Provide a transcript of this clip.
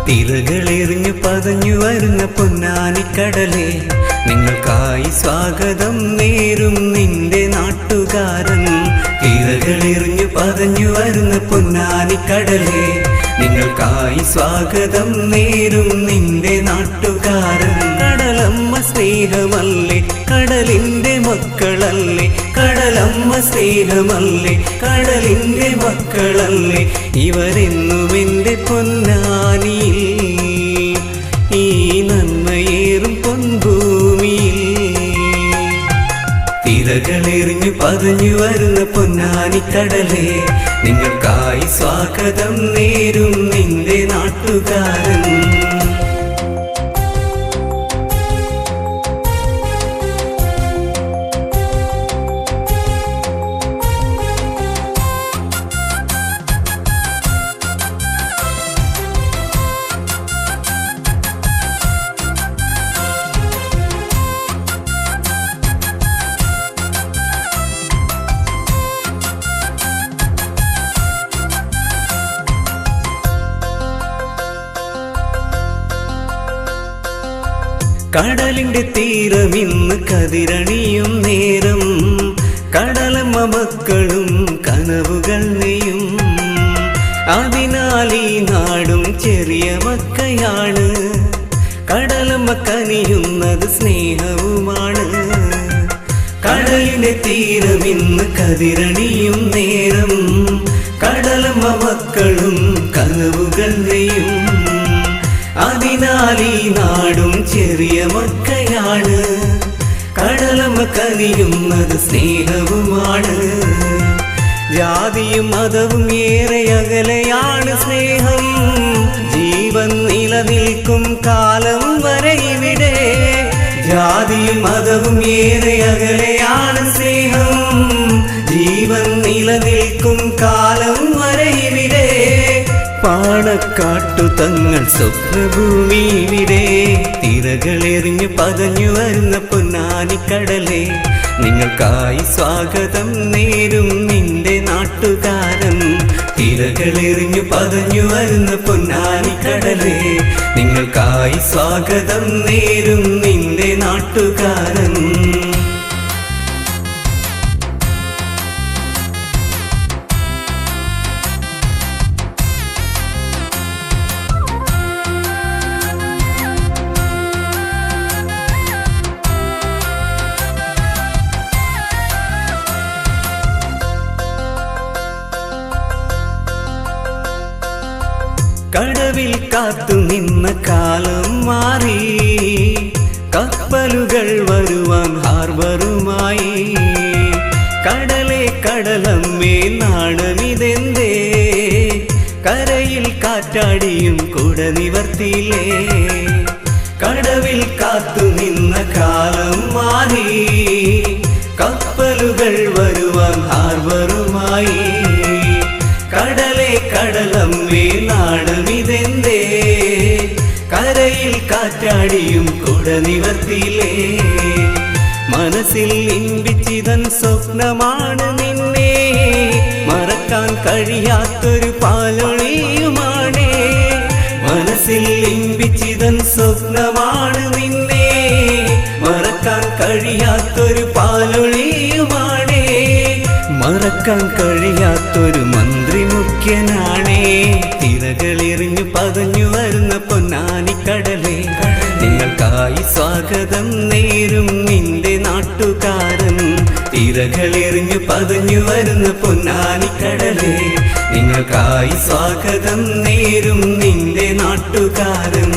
തിരകളെറിഞ്ഞു പതഞ്ഞു വരുന്ന പൊന്നാനിക്കടലേ, നിങ്ങൾക്കായി സ്വാഗതം നേരും നിന്റെ നാട്ടുകാരൻ. തിരകളെറിഞ്ഞു പതഞ്ഞു വരുന്ന പൊന്നാനിക്കടലേ, നിങ്ങൾക്കായി സ്വാഗതം നേരും നിന്റെ നാട്ടുകാരൻ. കടലമ്മ സ്നേഹമല്ലേ, കടലിന്റെ മക്കളല്ലേ, കടലമ്മ സ്നേഹമല്ലേ, കടലിന്റെ മക്കളല്ലേ, ഇവരെന്നും എന്റെ പൊന്നാനിയിൽ, ഈ നന്മയേറും പൊൻഭൂമിയിൽ. തിരകളെറിഞ്ഞു പതഞ്ഞു വരുന്ന പൊന്നാനിക്കടലേ, നിങ്ങൾക്കായി സ്വാഗതം നേരും നിന്റെ നാട്ടുകാരൻ. കടലിന്റെ തീരമിന്ന് കതിരണിയും നേരം, കടലമ്മ മക്കളും കനവുകൾ നെയ്യും. അതിനാൽ ഈ നാടും ചെറിയ മക്കയാണ്, കടലമ്മ കനിയുന്നത് സ്നേഹവുമാണ്. കടലിന്റെ തീരമിന്ന് കതിരണിയും നേരം, കടലമ്മ മക്കളും കനവുകൾ നെയ്യും. അതിനാൽ ഈ നാടും ചെറിയ മക്കയാണ്, കടലമ്മ കനിയുന്നത് സ്നേഹവുമാണ്. ജാതിയും മതവും ഏറെ അകലെയാണ് സ്നേഹം, ജീവൻ നിലനിൽക്കും കാലം വരെ ഇവിടെ. ജാതിയും മതവും ഏറെ അകലെയാണ് സ്നേഹം, ജീവൻ നിലനിൽക്കും കാലം വരെ ഇവിടെ. പാണക്കാട്ടു തങ്ങൾ സ്വപ്നഭൂമി ഇവിടെ. തിരകളെറിഞ്ഞു പതഞ്ഞു വരുന്ന പൊന്നാനിക്കടലേ, നിങ്ങൾക്കായി സ്വാഗതം നേരും നിന്റെ നാട്ടുകാരൻ. തിരകളെറിഞ്ഞു പതഞ്ഞു വരുന്ന പൊന്നാനിക്കടലേ, നിങ്ങൾക്കായി സ്വാഗതം നേരും നിന്റെ നാട്ടുകാരൻ. കടവിൽ കാത്തു നിന്ന കാലം മാറി, കപ്പലുകൾ വരുവാൻ ഹാർബറുമായി. കടലേ കടലമ്മേ നാണമിതെന്തേ, കരയിൽ കാറ്റാടിയും കുട നിവർത്തിയില്ലേ. കടവിൽ കാത്തു നിന്ന കാലം മാറി, കപ്പലുകൾ വരുവാൻ ഹാർബറുമായി. കടലേ കടലമ്മേ നാണമിതെന്തേ, കരയിൽ കാറ്റാടിയും കുട നിവർത്തിയില്ലേ. മനസ്സിൽ ഇൻപിച്ചിതൻ സ്വപ്നമാണ് നിന്നെ, മറക്കാൻ കഴിയാത്തൊരു പാലൊളിയുമാണ്. മനസ്സിൽ ഇൻപിച്ചിതൻ സ്വപ്നമാണ് നിന്നെ, മറക്കാൻ കഴിയാത്തൊരു പാലൊളിയുമാണ്. മറക്കാൻ കഴിയാത്തൊരു മന്ത്രി മുഖ്യനാണേ. തിരകളെറിഞ്ഞു പതഞ്ഞു വരുന്ന പൊന്നാനിക്കടലേ, നിങ്ങൾക്കായി സ്വാഗതം നേരും നിന്റെ നാട്ടുകാരൻ. തിരകളെറിഞ്ഞു പതഞ്ഞു വരുന്ന പൊന്നാനിക്കടലേ, നിങ്ങൾക്കായി സ്വാഗതം നേരും നിന്റെ നാട്ടുകാരൻ.